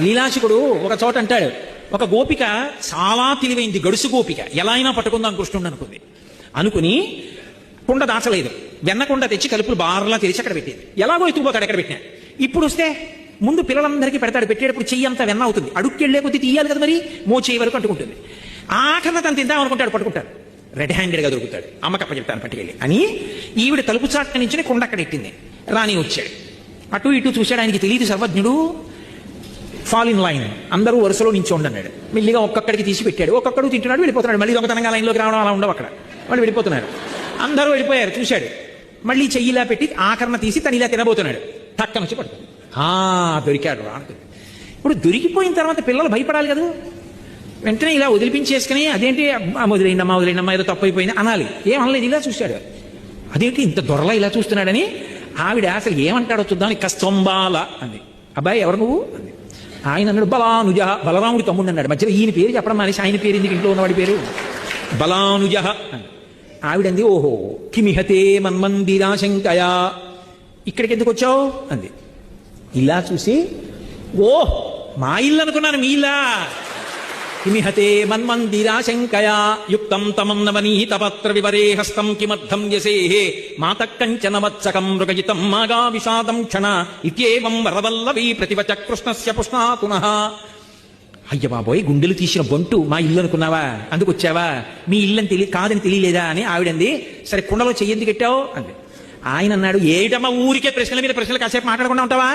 లీలాశకుడు ఒక చోట అంటాడు, ఒక గోపిక చాలా తెలివైంది, గడుసు గోపిక, ఎలా అయినా పట్టుకుందాం కృష్ణుడు అనుకుని కుండ దాచలేదు, వెన్న కుండ తెచ్చి కలుపులు బార్లా తెరిచి అక్కడ పెట్టేది. ఎలాగో ఎత్తుకుపోతాడు ఎక్కడ పెట్టినా. ఇప్పుడు వస్తే ముందు పిల్లలందరికీ పెడతాడు, పెట్టేటప్పుడు చెయ్యి అంతా వెన్న అవుతుంది, అడుక్కెళ్లే కొద్ది తీయాలి కదా, మరి మోచేయి వరకు అంటుకుంటుంది. ఆఖరణ తను తిందాం అనుకుంటాడు, పట్టుకుంటాడు, రెడ్ హ్యాండెడ్గా దొరుకుతాడు. అమ్మకప్ప చెప్తాను పట్టుకెళ్ళి అని. ఈవిడ తలుపు చాట్ల నుంచి కుండ అక్కడ ఎట్టింది. రాణి వచ్చాడు, అటు ఇటు చూశాడు, ఆయనకి తెలియదు సర్వజ్ఞుడు. ఫాల్ ఇన్ లైన్, అందరూ వరుసలో నించోండి అన్నాడు. మెల్లిగా ఒక్కొక్కడికి తీసి పెట్టాడు, ఒక్కొక్కడు తింటున్నాడు, వెళ్ళిపోతున్నాడు. మళ్ళీ దొంగతనంగా లైన్లోకి రావడం అలా ఉండవు అక్కడ, వాళ్ళు వెళ్ళిపోతున్నారు. అందరూ వెళ్ళిపోయారు, చూశాడు. మళ్ళీ చెయ్యిలా పెట్టి ఆకరణ తీసి తను ఇలా తినబోతున్నాడు, టక్క నుంచి పడుతుంది. దొరికాడు రా. ఇప్పుడు దొరికిపోయిన తర్వాత పిల్లలు భయపడాలి కదా, వెంటనే ఇలా వదిలిపించేసుకుని అదేంటి వదిలేనమ్మా ఏదో తప్పు అయిపోయింది అనాలి. ఏమనలేదు, ఇలా చూశాడు. అదేంటి ఇంత దొరలా ఇలా చూస్తున్నాడని ఆవిడ అసలు ఏమంటాడో చూద్దామని కస్తంబాల అంది. అబ్బాయి ఎవరు నువ్వు అంది. ఆయన అన్నాడు బలానుజ, బలరాముడి తమ్ముడు అన్నాడు. మధ్యలో ఈయన పేరు చెప్పడం మానేసి ఆయన పేరు ఎందుకు, ఇంట్లో ఉన్నవాడి పేరు బలానుజ అని. ఆవిడంది ఓహో కిమిహతే మన్మందిరాశంకయా, ఇక్కడికి ఎందుకు వచ్చావు అంది. ఇలా చూసి మా ఇల్లు అనుకున్నాను, మీ ఇల్లా. కిమిహతే మన్మందిరాశంకయా యుక్తం తమన్నవనీతపత్ర వివరే హస్తం కిమర్థం యసేహే మాతకంచనవత్సకం మృగజితం మాగా విషాదం క్షణ ఇత్యేవం వరవల్లవీ ప్రతివచ కృష్ణస్య పుష్ణాతునః. అయ్య బాబోయ్, గుండెలు తీసిన బొంటు, మా ఇల్లు అనుకున్నావా, అందుకు వచ్చావా, మీ ఇల్లని కాదని తెలియలేదా అని ఆవిడంది. సరే కుండలో చెయ్యందుకు పెట్టావు అంది. ఆయన అన్నాడు, ఏటమ్మా ఊరికే ప్రశ్నల మీద ప్రశ్నలు కాసేపు మాట్లాడకుండా ఉంటావా,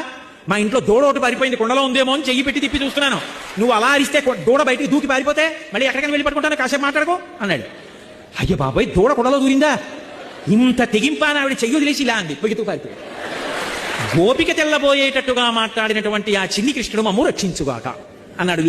మా ఇంట్లో దూడ ఒకటి పారిపోయింది, కుండలో ఉందేమో అని చెయ్యి పెట్టి తిప్పి చూస్తున్నాను, నువ్వు అలా అరిస్తే దూడ బయటికి దూకి పారిపోతే మళ్ళీ ఎక్కడికైనా వెళ్ళి పట్టుకుంటాను, కాసేపు మాట్లాడుకో అన్నాడు. అయ్య బాబాయ్, దూడ కుండలో దూరిందా, ఇంత తెగింపా అని ఆవిడ చెయ్యి వదిలేసి ఇలా అంది, పొగితూ పారిపోయాడు. గోపిక తెల్లబోయేటట్టుగా మాట్లాడినటువంటి ఆ చిన్ని కృష్ణుడు మమ్ము రక్షించుగాక అన్నాడు.